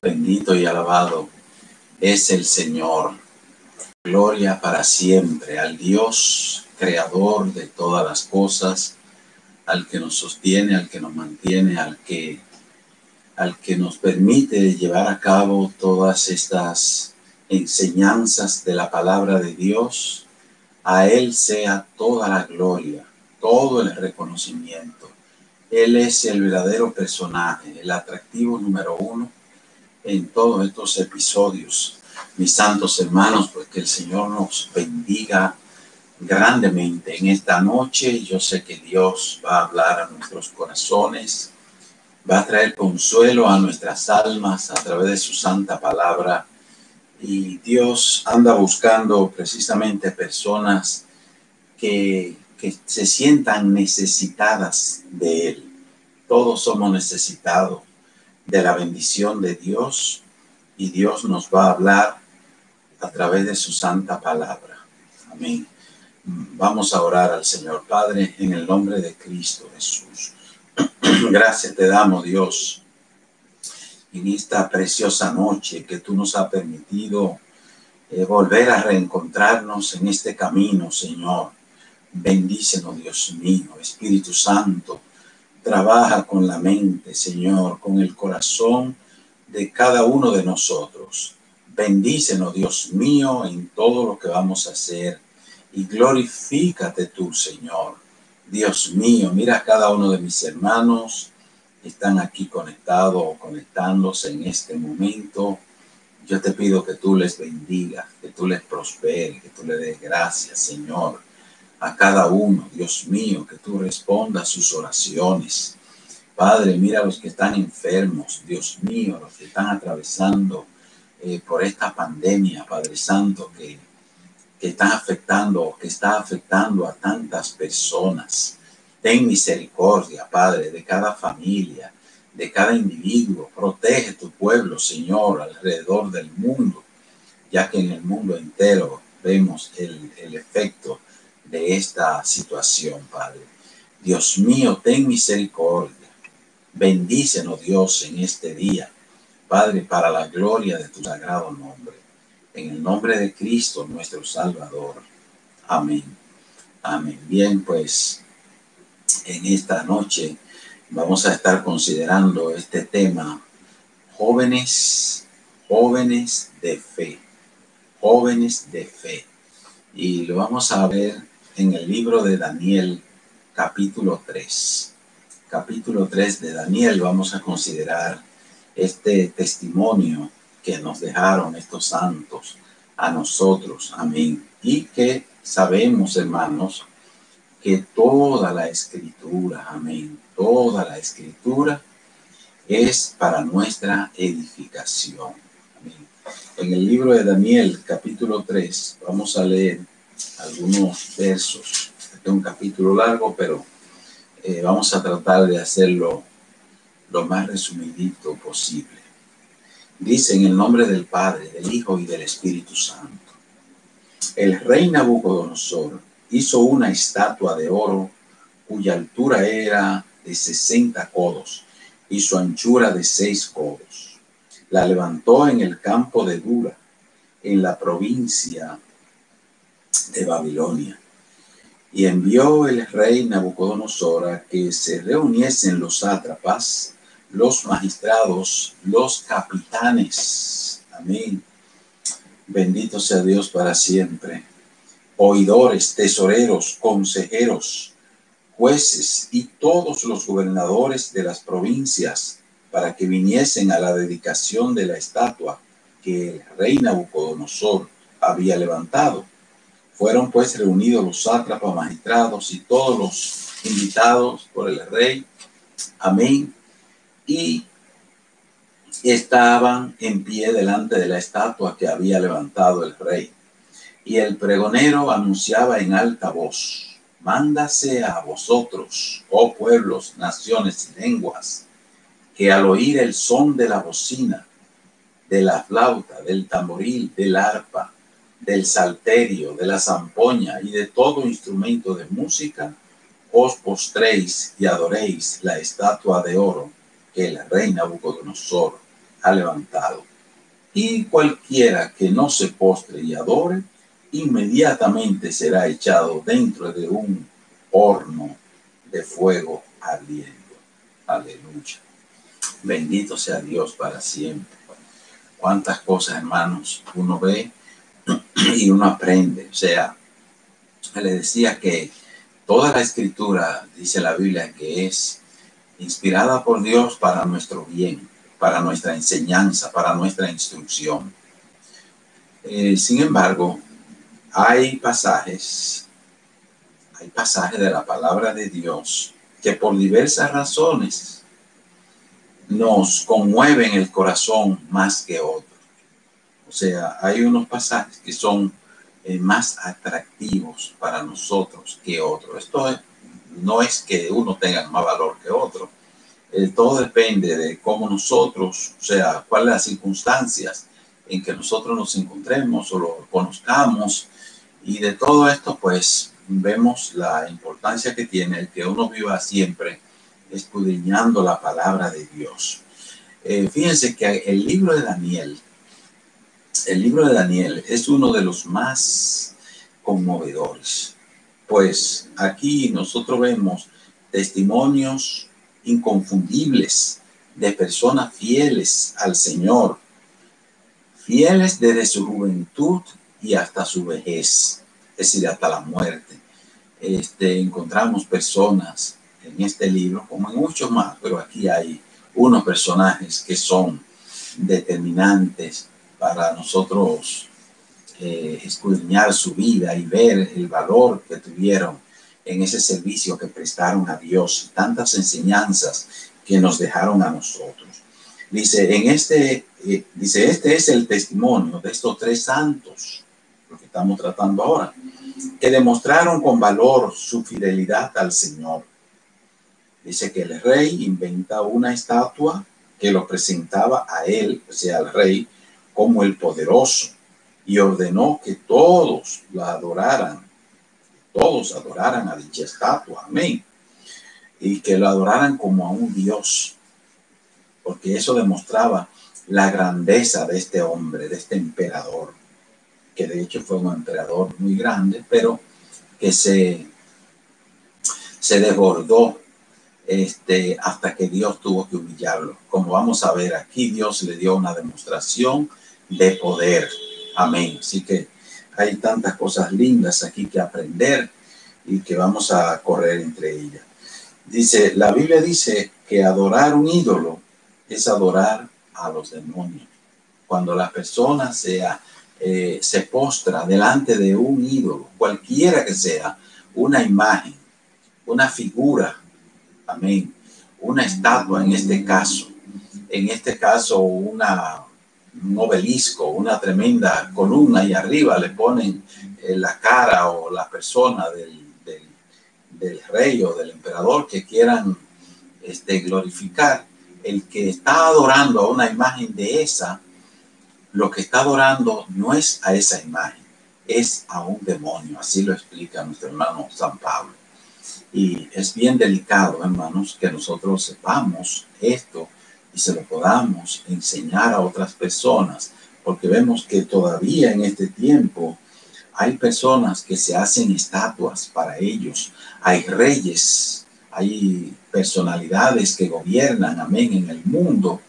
Bendito y alabado es el Señor. Gloria para siempre al Dios creador de todas las cosas, al que nos sostiene, al que nos mantiene, al que nos permite llevar a cabo todas estas enseñanzas de la palabra de Dios. A Él sea toda la gloria, todo el reconocimiento. Él es el verdadero personaje, el atractivo número uno en todos estos episodios. Mis santos hermanos, pues que el Señor nos bendiga grandemente en esta noche. Yo sé que Dios va a hablar a nuestros corazones, va a traer consuelo a nuestras almas a través de su santa palabra. Y Dios anda buscando precisamente personas que se sientan necesitadas de Él. Todos somos necesitados de la bendición de Dios y Dios nos va a hablar a través de su santa palabra. Amén. Vamos a orar al Señor. Padre, en el nombre de Cristo Jesús. Gracias te damos, Dios, en esta preciosa noche que tú nos has permitido volver a reencontrarnos en este camino, Señor. Bendícenos, Dios mío. Espíritu Santo, trabaja con la mente, Señor, con el corazón de cada uno de nosotros. Bendícenos, Dios mío, en todo lo que vamos a hacer. Y glorifícate tú, Señor. Dios mío, mira a cada uno de mis hermanos que están aquí conectados o conectándose en este momento. Yo te pido que tú les bendigas, que tú les prosperes, que tú les des gracias, Señor, a cada uno. Dios mío, que tú respondas sus oraciones. Padre, mira a los que están enfermos, Dios mío, los que están atravesando por esta pandemia, Padre Santo, que está afectando a tantas personas. Ten misericordia, Padre, de cada familia, de cada individuo. Protege tu pueblo, Señor, alrededor del mundo, ya que en el mundo entero vemos el efecto de esta situación, Padre. Dios mío, ten misericordia. Bendícenos, Dios, en este día, Padre, para la gloria de tu sagrado nombre. En el nombre de Cristo, nuestro Salvador. Amén. Amén. Bien, pues en esta noche vamos a estar considerando este tema, jóvenes de fe. Jóvenes de fe. Y lo vamos a ver en el libro de Daniel, capítulo 3. Capítulo 3 de Daniel, vamos a considerar este testimonio que nos dejaron estos santos a nosotros. Amén. Y que sabemos, hermanos, que toda la escritura, amén, toda la escritura es para nuestra edificación. Amén. En el libro de Daniel, capítulo 3, vamos a leer algunos versos. Este es un capítulo largo, pero vamos a tratar de hacerlo lo más resumidito posible. Dice en el nombre del Padre, del Hijo y del Espíritu Santo. El rey Nabucodonosor hizo una estatua de oro cuya altura era de 60 codos y su anchura de 6 codos. La levantó en el campo de Dura, en la provincia de Babilonia. Y envió el rey Nabucodonosor a que se reuniesen los sátrapas, los magistrados, los capitanes. Amén. Bendito sea Dios para siempre. Oidores, tesoreros, consejeros, jueces y todos los gobernadores de las provincias para que viniesen a la dedicación de la estatua que el rey Nabucodonosor había levantado. Fueron pues reunidos los sátrapas, magistrados y todos los invitados por el rey. Amén. Y estaban en pie delante de la estatua que había levantado el rey. Y el pregonero anunciaba en alta voz: mándase a vosotros, oh pueblos, naciones y lenguas, que al oír el son de la bocina, de la flauta, del tamboril, del arpa, del salterio, de la zampoña y de todo instrumento de música, os postréis y adoréis la estatua de oro que el rey Nabucodonosor ha levantado. Y cualquiera que no se postre y adore, inmediatamente será echado dentro de un horno de fuego ardiendo. Aleluya. Bendito sea Dios para siempre. Cuántas cosas, hermanos, uno ve y uno aprende. O sea, le decía que toda la escritura, dice la Biblia, que es inspirada por Dios para nuestro bien, para nuestra enseñanza, para nuestra instrucción. Sin embargo, hay pasajes de la palabra de Dios que por diversas razones nos conmueven el corazón más que otros. O sea, hay unos pasajes que son más atractivos para nosotros que otros. Esto no es que uno tenga más valor que otro. Todo depende de cómo nosotros, o sea, cuáles las circunstancias en que nosotros nos encontremos o lo conozcamos. Y de todo esto, pues, vemos la importancia que tiene el que uno viva siempre escudriñando la palabra de Dios. Fíjense que el libro de Daniel es uno de los más conmovedores. Pues aquí nosotros vemos testimonios inconfundibles de personas fieles al Señor, fieles desde su juventud y hasta su vejez, es decir, hasta la muerte. Encontramos personas en este libro, como en muchos más, pero aquí hay unos personajes que son determinantes para nosotros escudriñar su vida y ver el valor que tuvieron en ese servicio que prestaron a Dios, tantas enseñanzas que nos dejaron a nosotros. Dice, este es el testimonio de estos tres santos, lo que estamos tratando ahora, que demostraron con valor su fidelidad al Señor. Dice que el rey inventa una estatua que lo presentaba a él, o sea, al rey, como el poderoso, y ordenó que todos adoraran a dicha estatua, amén, y que lo adoraran como a un Dios, porque eso demostraba la grandeza de este hombre, de este emperador, que de hecho fue un emperador muy grande, pero que se desbordó hasta que Dios tuvo que humillarlo. Como vamos a ver aquí, Dios le dio una demostración de poder. Amén. Así que hay tantas cosas lindas aquí que aprender y que vamos a correr entre ellas. Dice, la Biblia dice que adorar un ídolo es adorar a los demonios. Cuando la persona se postra delante de un ídolo, cualquiera que sea, una imagen, una figura, amén, una estatua en este caso un obelisco, una tremenda columna y arriba le ponen la cara o la persona del rey o del emperador que quieran glorificar. El que está adorando a una imagen de esa, lo que está adorando no es a esa imagen, es a un demonio. Así lo explica nuestro hermano San Pablo. Y es bien delicado, hermanos, que nosotros sepamos esto y se lo podamos enseñar a otras personas, porque vemos que todavía en este tiempo hay personas que se hacen estatuas para ellos. Hay reyes, hay personalidades que gobiernan, amén, en el mundo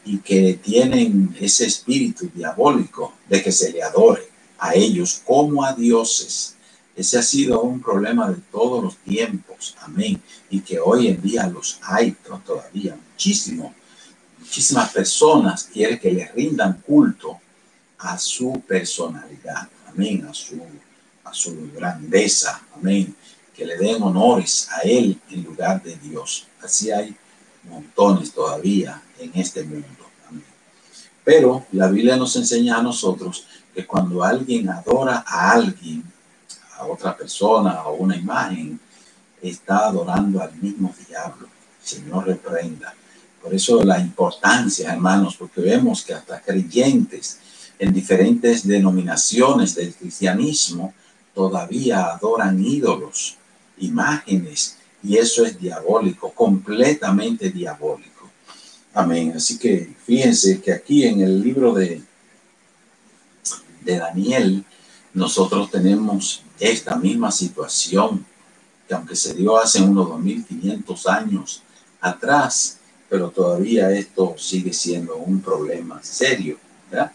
y que tienen ese espíritu diabólico de que se le adore a ellos como a dioses. Ese ha sido un problema de todos los tiempos, amén, y que hoy en día los hay todavía muchísimas personas quieren que le rindan culto a su personalidad, amén, a su grandeza, amén, que le den honores a él en lugar de Dios. Así hay montones todavía en este mundo, amén. Pero la Biblia nos enseña a nosotros que cuando alguien adora a alguien, a otra persona o una imagen, está adorando al mismo diablo. Señor reprenda. Por eso la importancia, hermanos, porque vemos que hasta creyentes en diferentes denominaciones del cristianismo todavía adoran ídolos, imágenes, y eso es diabólico, completamente diabólico. Amén. Así que fíjense que aquí en el libro de Daniel, nosotros tenemos esta misma situación, que aunque se dio hace unos 2500 años atrás, pero todavía esto sigue siendo un problema serio, ¿verdad?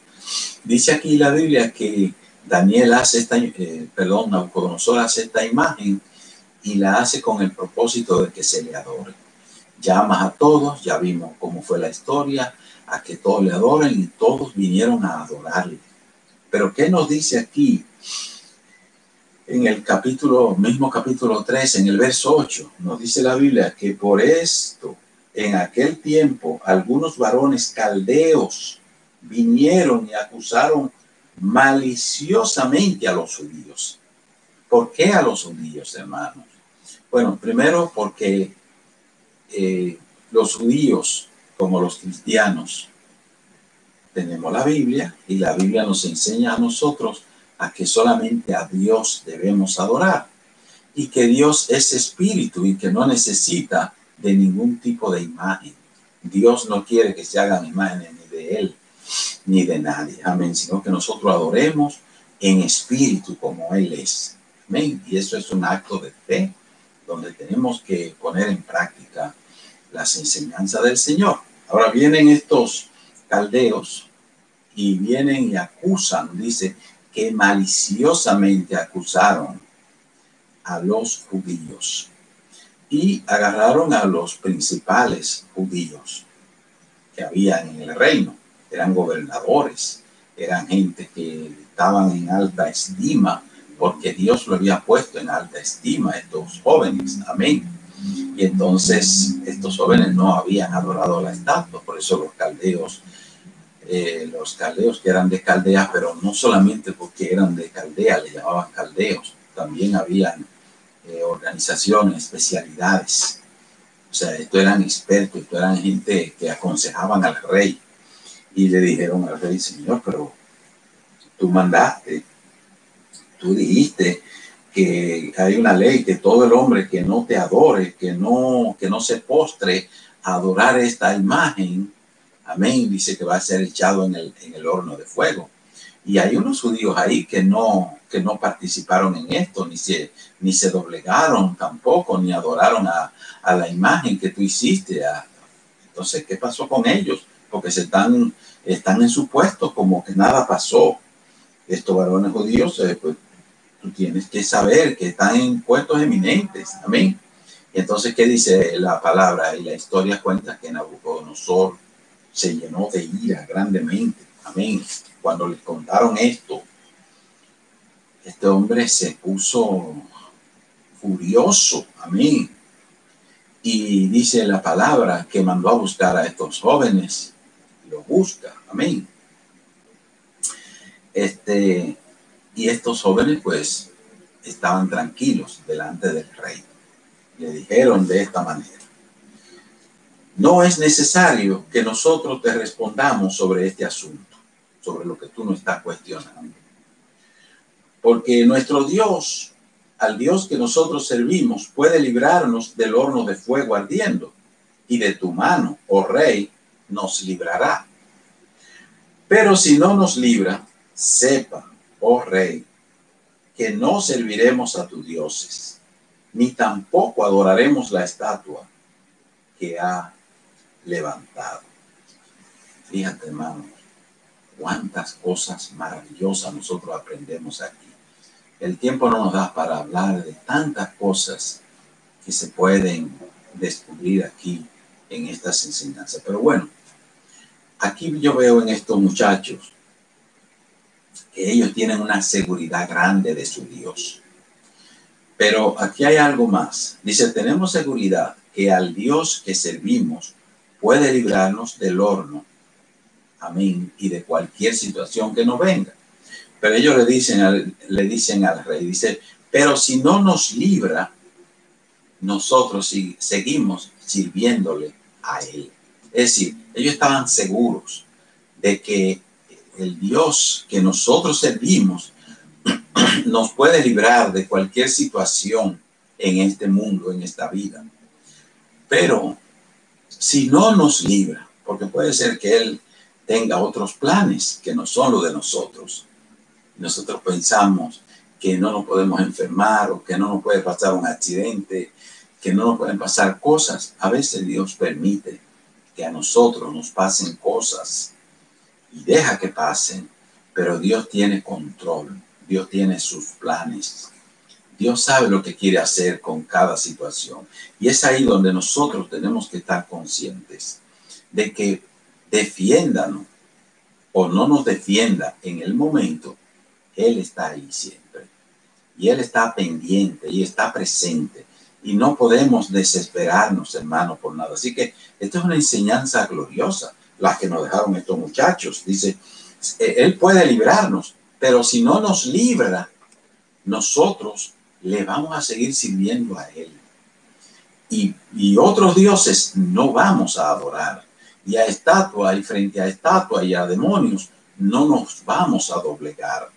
Dice aquí la Biblia que Daniel hace Nabucodonosor hace esta imagen y la hace con el propósito de que se le adore. Llama a todos, ya vimos cómo fue la historia, a que todos le adoren y todos vinieron a adorarle. Pero ¿qué nos dice aquí? En el mismo capítulo 3, en el verso 8, nos dice la Biblia que por esto, en aquel tiempo, algunos varones caldeos vinieron y acusaron maliciosamente a los judíos. ¿Por qué a los judíos, hermanos? Bueno, primero porque los judíos, como los cristianos, tenemos la Biblia y la Biblia nos enseña a nosotros a que solamente a Dios debemos adorar y que Dios es espíritu y que no necesita de ningún tipo de imagen. Dios no quiere que se hagan imágenes ni de Él ni de nadie, amén, sino que nosotros adoremos en espíritu como Él es, amén. Y eso es un acto de fe donde tenemos que poner en práctica las enseñanzas del Señor. Ahora vienen estos caldeos y vienen y acusan, dice, que maliciosamente acusaron a los judíos y agarraron a los principales judíos que habían en el reino. Eran gobernadores, eran gente que estaban en alta estima porque Dios lo había puesto en alta estima a estos jóvenes, amén. Y entonces estos jóvenes no habían adorado la estatua, por eso los caldeos que eran de Caldea, pero no solamente porque eran de Caldea, le llamaban caldeos, también habían organizaciones, especialidades. O sea, estos eran expertos, estos eran gente que aconsejaban al rey y le dijeron al rey, Señor, pero tú mandaste, tú dijiste que hay una ley que todo el hombre que no te adore, que no se postre a adorar esta imagen, amén, dice que va a ser echado en el horno de fuego. Y hay unos judíos ahí que no participaron en esto, ni se doblegaron tampoco, ni adoraron a la imagen que tú hiciste. Entonces, ¿qué pasó con ellos? Porque están en su puesto como que nada pasó. Estos varones judíos, pues tú tienes que saber que están en puestos eminentes. Amén. Y entonces, ¿qué dice la palabra? Y la historia cuenta que Nabucodonosor se llenó de ira grandemente. Amén. Cuando les contaron esto, este hombre se puso furioso. Amén. Y dice la palabra que mandó a buscar a estos jóvenes. Lo busca. Amén. Y estos jóvenes pues estaban tranquilos delante del rey. Le dijeron de esta manera: no es necesario que nosotros te respondamos sobre este asunto, sobre lo que tú nos estás cuestionando. Porque nuestro Dios, al Dios que nosotros servimos, puede librarnos del horno de fuego ardiendo, y de tu mano, oh rey, nos librará. Pero si no nos libra, sepa, oh rey, que no serviremos a tus dioses, ni tampoco adoraremos la estatua que ha levantado. Fíjate, hermano, cuántas cosas maravillosas nosotros aprendemos aquí. El tiempo no nos da para hablar de tantas cosas que se pueden descubrir aquí en estas enseñanzas. Pero bueno, aquí yo veo en estos muchachos que ellos tienen una seguridad grande de su Dios. Pero aquí hay algo más. Dice, tenemos seguridad que al Dios que servimos puede librarnos del horno. Amén. Y de cualquier situación que nos venga. Pero ellos le dicen al rey, dice, pero si no nos libra, nosotros seguimos sirviéndole a él. Es decir, ellos estaban seguros de que el Dios que nosotros servimos nos puede librar de cualquier situación en este mundo, en esta vida. Pero si no nos libra, porque puede ser que Él tenga otros planes que no son los de nosotros. Nosotros pensamos que no nos podemos enfermar o que no nos puede pasar un accidente, que no nos pueden pasar cosas. A veces Dios permite que a nosotros nos pasen cosas y deja que pasen, pero Dios tiene control, Dios tiene sus planes. Dios sabe lo que quiere hacer con cada situación. Y es ahí donde nosotros tenemos que estar conscientes de que defiéndanos o no nos defienda en el momento, Él está ahí siempre. Y Él está pendiente y está presente. Y no podemos desesperarnos, hermanos, por nada. Así que esta es una enseñanza gloriosa, la que nos dejaron estos muchachos. Dice, Él puede librarnos, pero si no nos libra, nosotros le vamos a seguir sirviendo a Él. Y otros dioses no vamos a adorar. Y a estatua y frente a estatua y a demonios no nos vamos a doblegar.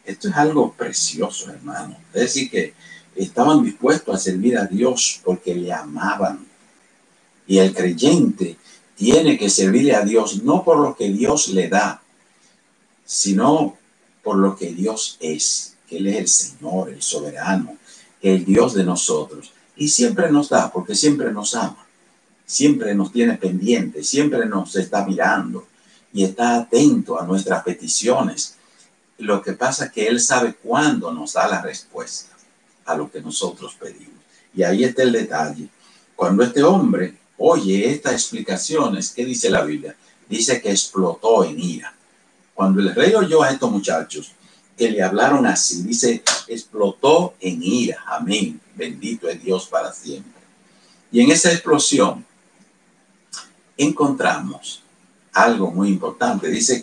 Esto es algo precioso, hermano. Es decir, que estaban dispuestos a servir a Dios porque le amaban. Y el creyente tiene que servirle a Dios no por lo que Dios le da, sino por lo que Dios es, que Él es el Señor, el soberano, el Dios de nosotros. Y siempre nos da, porque siempre nos ama, siempre nos tiene pendiente, siempre nos está mirando y está atento a nuestras peticiones. Lo que pasa es que Él sabe cuándo nos da la respuesta a lo que nosotros pedimos. Y ahí está el detalle. Cuando este hombre oye estas explicaciones, ¿qué dice la Biblia? Dice que explotó en ira. Cuando el rey oyó a estos muchachos que le hablaron así, dice, explotó en ira. Amén. Bendito es Dios para siempre. Y en esa explosión encontramos algo muy importante. Dice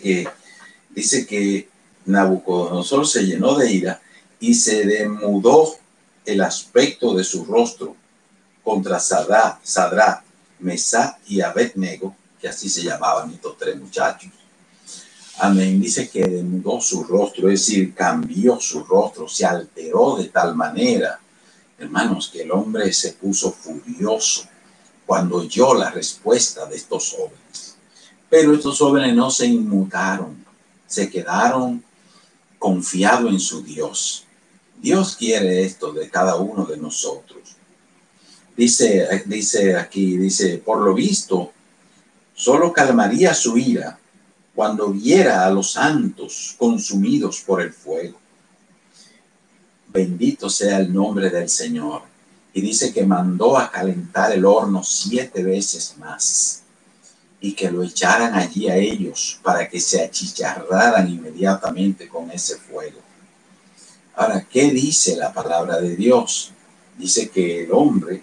que Nabucodonosor se llenó de ira y se demudó el aspecto de su rostro contra Sadrach, Mesach y Abednego, que así se llamaban estos tres muchachos. Amén. Dice que demudó su rostro, es decir, cambió su rostro, se alteró de tal manera, hermanos, que el hombre se puso furioso cuando oyó la respuesta de estos jóvenes. Pero estos jóvenes no se inmutaron, se quedaron confiados en su Dios. Dios quiere esto de cada uno de nosotros. Dice aquí, por lo visto, solo calmaría su ira cuando viera a los santos consumidos por el fuego. Bendito sea el nombre del Señor. Y dice que mandó a calentar el horno 7 veces más y que lo echaran allí a ellos para que se achicharraran inmediatamente con ese fuego. Ahora, ¿qué dice la palabra de Dios? Dice que el hombre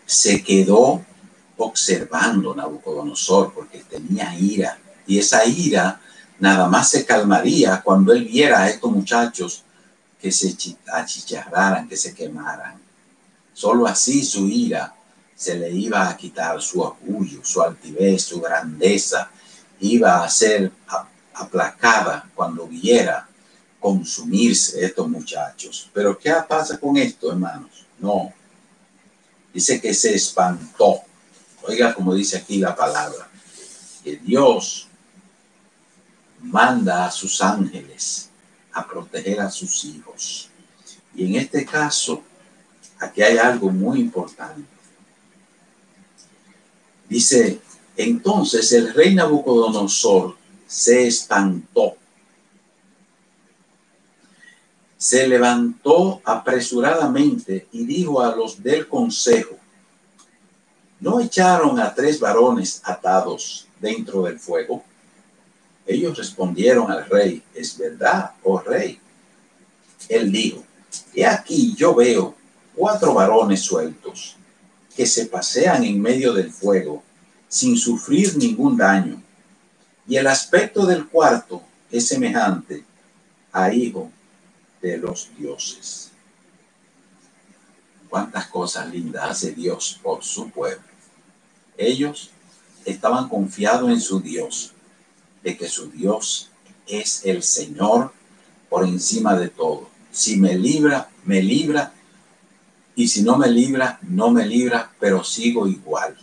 se quedó observando a Nabucodonosor porque tenía ira. Y esa ira nada más se calmaría cuando él viera a estos muchachos que se achicharraran, que se quemaran. Solo así su ira se le iba a quitar, su orgullo, su altivez, su grandeza, iba a ser aplacada cuando viera consumirse estos muchachos. Pero ¿qué pasa con esto, hermanos? No. Dice que se espantó. Oiga como dice aquí la palabra, que Dios manda a sus ángeles a proteger a sus hijos. Y en este caso, aquí hay algo muy importante. Dice, entonces el rey Nabucodonosor se espantó. Se levantó apresuradamente y dijo a los del consejo, ¿no echaron a 3 varones atados dentro del fuego? Ellos respondieron al rey, es verdad, oh rey. Él dijo, he aquí yo veo 4 varones sueltos que se pasean en medio del fuego sin sufrir ningún daño. Y el aspecto del cuarto es semejante a hijo de los dioses. Cuántas cosas lindas hace Dios por su pueblo. Ellos estaban confiados en su Dios, de que su Dios es el Señor por encima de todo. Si me libra, me libra, y si no me libra, no me libra, pero sigo igual.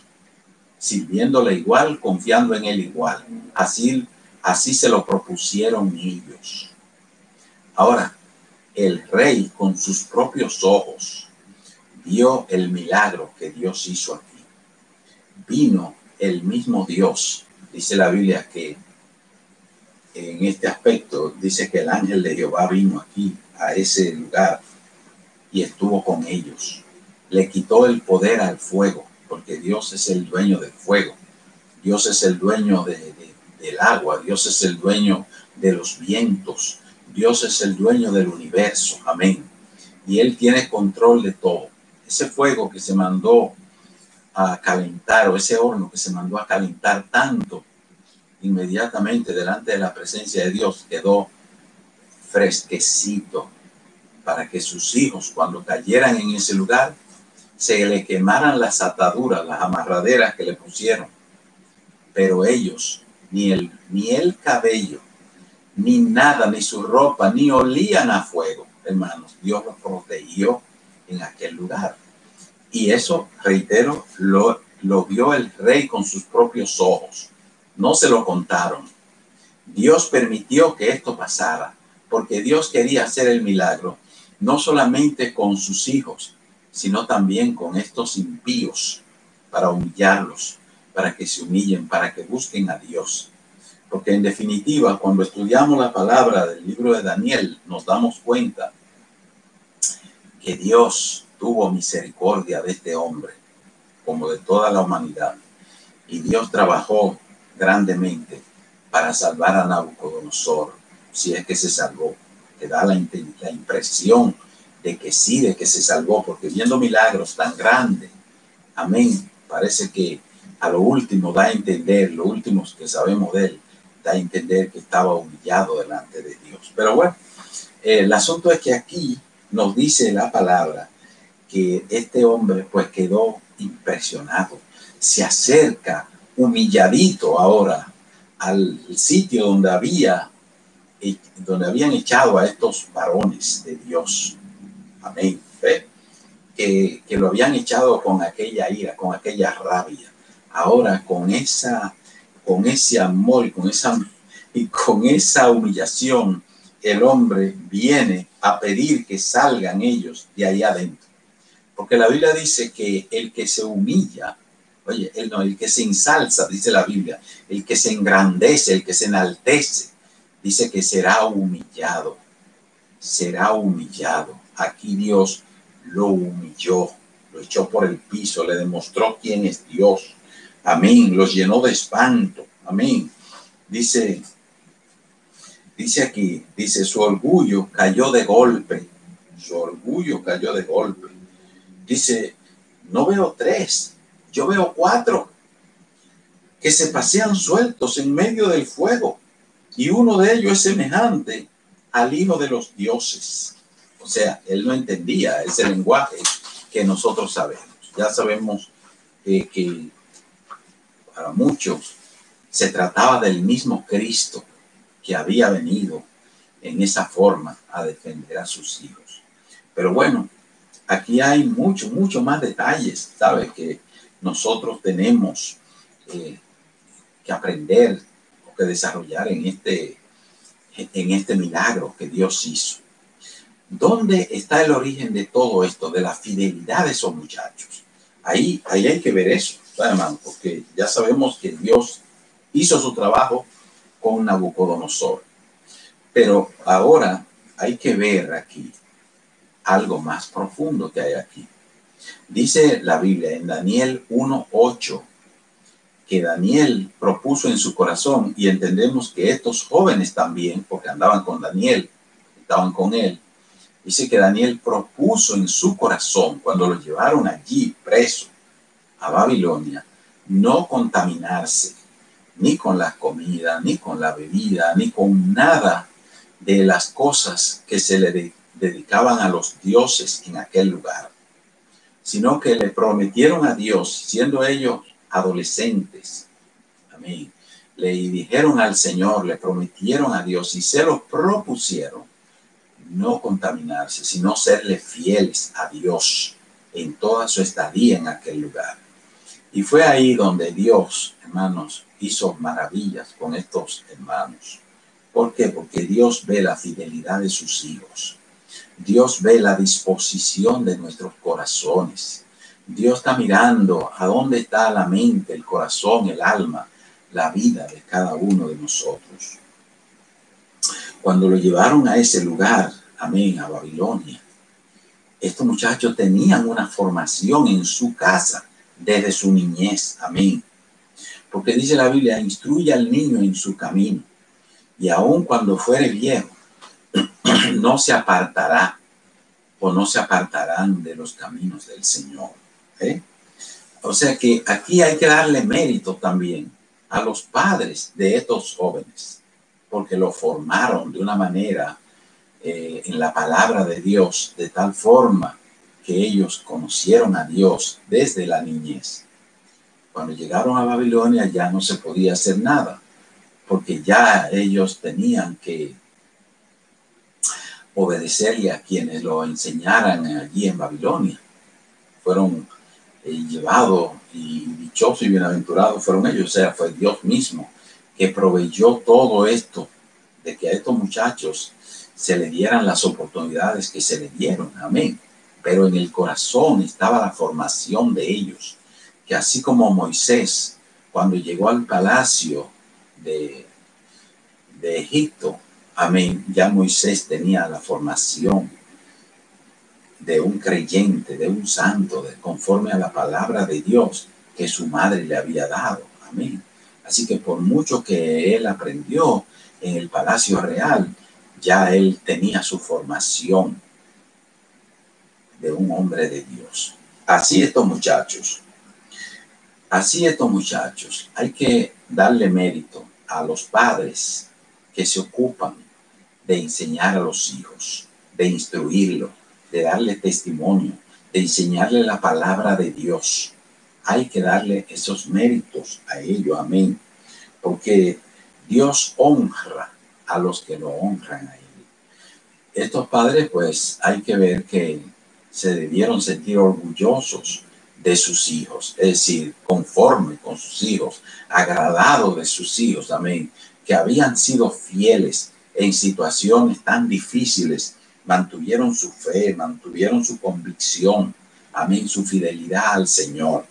sirviéndole igual, confiando en él igual. Así se lo propusieron ellos. Ahora, el rey con sus propios ojos vio el milagro que Dios hizo aquí. Vino el mismo Dios. Dice la Biblia que en este aspecto, dice que el ángel de Jehová vino aquí, a ese lugar, y estuvo con ellos. Le quitó el poder al fuego, porque Dios es el dueño del fuego. Dios es el dueño del agua. Dios es el dueño de los vientos. Dios es el dueño del universo. Amén. Y Él tiene control de todo. Ese fuego que se mandó a calentar, o ese horno que se mandó a calentar tanto, inmediatamente delante de la presencia de Dios quedó fresquecito, para que sus hijos, cuando cayeran en ese lugar, se le quemaran las ataduras, las amarraderas que le pusieron. Pero ellos, ni el cabello, ni nada, ni su ropa, ni olían a fuego, hermanos. Dios los protegió en aquel lugar. Y eso, reitero, lo vio el rey con sus propios ojos. No se lo contaron. Dios permitió que esto pasara, porque Dios quería hacer el milagro, no solamente con sus hijos, sino también con estos impíos, para humillarlos, para que se humillen, para que busquen a Dios. Porque en definitiva, cuando estudiamos la palabra del libro de Daniel, nos damos cuenta que Dios tuvo misericordia de este hombre, como de toda la humanidad. Y Dios trabajó grandemente para salvar a Nabucodonosor, si es que se salvó. Te da la impresión de que sí, de que se salvó, porque viendo milagros tan grandes, amén, parece que a lo último da a entender, lo último que sabemos de él, da a entender que estaba humillado delante de Dios. Pero bueno, el asunto es que aquí nos dice la palabra que este hombre pues quedó impresionado. Se acerca humilladito ahora al sitio donde habían echado a estos varones de Dios. Amén. Que lo habían echado con aquella ira, con aquella rabia. Ahora con ese amor y con esa humillación, el hombre viene a pedir que salgan ellos de ahí adentro. Porque la Biblia dice que el que se humilla, oye, el que se ensalza, dice la Biblia, el que se engrandece, el que se enaltece, dice que será humillado. Será humillado. Aquí Dios lo humilló, lo echó por el piso, le demostró quién es Dios. Amén. Los llenó de espanto. Amén. Dice aquí, dice, su orgullo cayó de golpe. Su orgullo cayó de golpe. Dice, no veo 3, yo veo 4 que se pasean sueltos en medio del fuego, y uno de ellos es semejante al hijo de los dioses. O sea, él no entendía ese lenguaje que nosotros sabemos. Ya sabemos que para muchos se trataba del mismo Cristo que había venido en esa forma a defender a sus hijos. Pero bueno, aquí hay mucho más detalles, ¿sabes? Que nosotros tenemos que aprender o que desarrollar en este milagro que Dios hizo. ¿Dónde está el origen de todo esto, de la fidelidad de esos muchachos? Ahí hay que ver eso, hermano, porque ya sabemos que Dios hizo su trabajo con Nabucodonosor. Pero ahora hay que ver aquí algo más profundo que hay aquí. Dice la Biblia en Daniel 1:8 que Daniel propuso en su corazón, y entendemos que estos jóvenes también, porque andaban con Daniel, estaban con él, dice que Daniel propuso en su corazón, cuando lo llevaron allí preso a Babilonia, no contaminarse ni con la comida, ni con la bebida, ni con nada de las cosas que se le dedicaban a los dioses en aquel lugar, sino que le prometieron a Dios, siendo ellos adolescentes, amén, le dijeron al Señor, le prometieron a Dios y se lo propusieron, no contaminarse, sino serle fieles a Dios en toda su estadía en aquel lugar. Y fue ahí donde Dios, hermanos, hizo maravillas con estos hermanos. ¿Por qué? Porque Dios ve la fidelidad de sus hijos. Dios ve la disposición de nuestros corazones. Dios está mirando a dónde está la mente, el corazón, el alma, la vida de cada uno de nosotros. Cuando lo llevaron a ese lugar, amén, a Babilonia, estos muchachos tenían una formación en su casa desde su niñez, amén. Porque dice la Biblia, instruye al niño en su camino, y aun cuando fuere viejo, no se apartará o no se apartarán de los caminos del Señor. O sea que aquí hay que darle mérito también a los padres de estos jóvenes, porque lo formaron de una manera en la palabra de Dios, de tal forma que ellos conocieron a Dios desde la niñez. Cuando llegaron a Babilonia ya no se podía hacer nada, porque ya ellos tenían que obedecerle a quienes lo enseñaran allí en Babilonia. Fueron llevados, y dichosos y bienaventurados fueron ellos. O sea, fue Dios mismo que proveyó todo esto, de que a estos muchachos se le dieran las oportunidades que se le dieron. Amén. Pero en el corazón estaba la formación de ellos, que así como Moisés, cuando llegó al palacio de Egipto, amén, ya Moisés tenía la formación de un creyente, de un santo, conforme a la palabra de Dios que su madre le había dado. Amén. Así que por mucho que él aprendió en el palacio real, ya él tenía su formación de un hombre de Dios. Así estos muchachos, hay que darle mérito a los padres que se ocupan de enseñar a los hijos, de instruirlos, de darle testimonio, de enseñarle la palabra de Dios. Hay que darle esos méritos a ellos, amén, porque Dios honra a los que lo honran a él. Estos padres, pues, hay que ver que se debieron sentir orgullosos de sus hijos, es decir, conforme con sus hijos, agradados de sus hijos, amén, que habían sido fieles en situaciones tan difíciles, mantuvieron su fe, mantuvieron su convicción, amén, su fidelidad al Señor.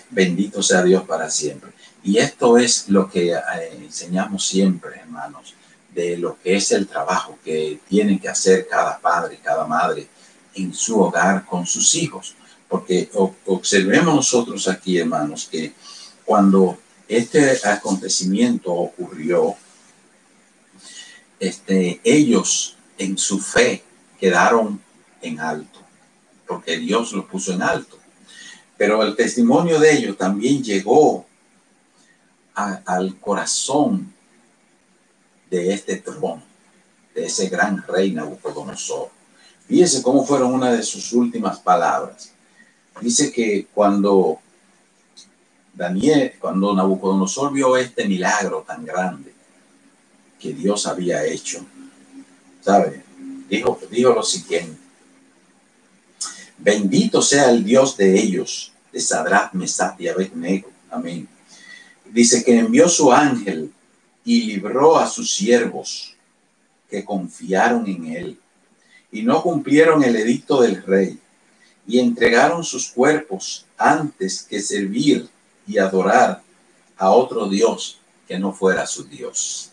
Bendito sea Dios para siempre. Y esto es lo que enseñamos siempre, hermanos, de lo que es el trabajo que tiene que hacer cada padre, cada madre en su hogar con sus hijos. Porque observemos nosotros aquí, hermanos, que cuando este acontecimiento ocurrió, ellos en su fe quedaron en alto, porque Dios los puso en alto. Pero el testimonio de ellos también llegó al corazón de este trono, de ese gran rey Nabucodonosor. Fíjese cómo fueron una de sus últimas palabras. Dice que cuando Nabucodonosor vio este milagro tan grande que Dios había hecho, ¿sabe? Dijo lo siguiente: bendito sea el Dios de ellos, de Sadrach, Mesach y Abednego. Amén. Dice que envió su ángel y libró a sus siervos que confiaron en él y no cumplieron el edicto del rey y entregaron sus cuerpos antes que servir y adorar a otro Dios que no fuera su Dios.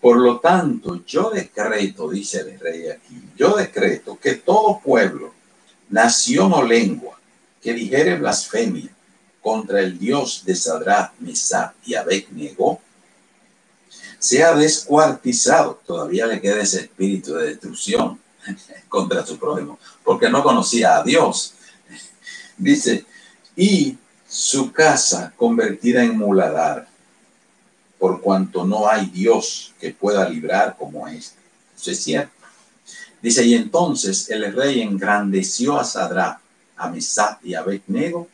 Por lo tanto, yo decreto, dice el rey aquí, yo decreto que todo pueblo, nación o lengua que dijere blasfemia contra el Dios de Sadrach, Mesach y Abednego sea descuartizado. Todavía le queda ese espíritu de destrucción contra su prójimo, porque no conocía a Dios. Dice, y su casa convertida en muladar, por cuanto no hay Dios que pueda librar como este. Eso es cierto. Dice, y entonces el rey engrandeció a Sadrach, a Mesach y a Abednego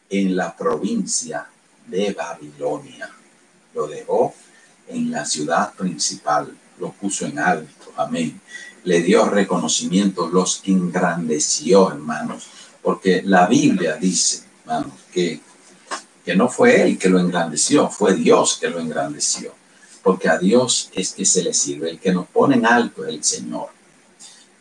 en la provincia de Babilonia. Lo dejó en la ciudad principal, lo puso en alto, amén. Le dio reconocimiento, los engrandeció, hermanos, porque la Biblia dice, hermanos, que que no fue él que lo engrandeció, fue Dios que lo engrandeció, porque a Dios es que se le sirve, el que nos pone en alto es el Señor.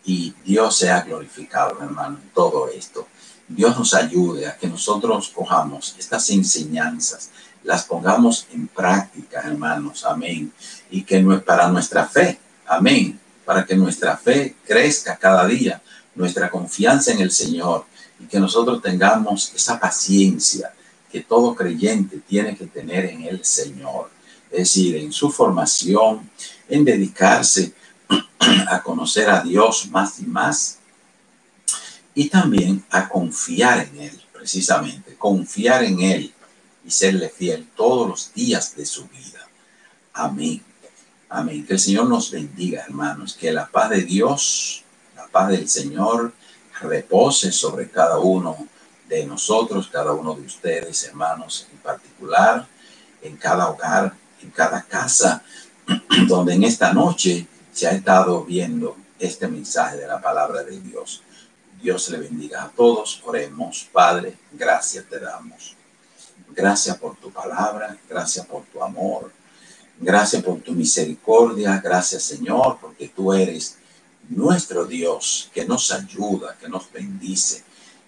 Y Dios sea glorificado, hermano, en todo esto. Dios nos ayude a que nosotros cojamos estas enseñanzas, las pongamos en práctica, hermanos, amén. Y que no es para nuestra fe, amén, para que nuestra fe crezca cada día, nuestra confianza en el Señor, y que nosotros tengamos esa paciencia que todo creyente tiene que tener en el Señor. Es decir, en su formación, en dedicarse a conocer a Dios más y más, y también a confiar en Él, precisamente, confiar en Él y serle fiel todos los días de su vida. Amén. Amén. Que el Señor nos bendiga, hermanos, que la paz de Dios, la paz del Señor, repose sobre cada uno de nosotros, cada uno de ustedes, hermanos, en particular, en cada hogar, en cada casa, donde en esta noche se ha estado viendo este mensaje de la palabra de Dios. Dios le bendiga a todos. Oremos. Padre, gracias te damos. Gracias por tu palabra, gracias por tu amor, gracias por tu misericordia, gracias Señor, porque tú eres nuestro Dios, que nos ayuda, que nos bendice,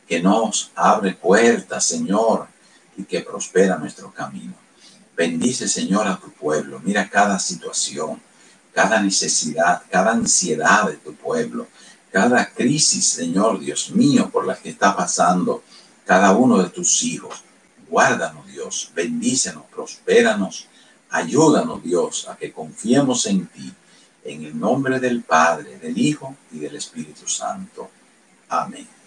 que nos abre puertas, Señor, y que prospera nuestro camino. Bendice, Señor, a tu pueblo. Mira cada situación, cada necesidad, cada ansiedad de tu pueblo, cada crisis, Señor, Dios mío, por la que está pasando cada uno de tus hijos. Guárdanos, Dios, bendícenos, prospéranos, ayúdanos, Dios, a que confiemos en ti, en el nombre del Padre, del Hijo y del Espíritu Santo. Amén.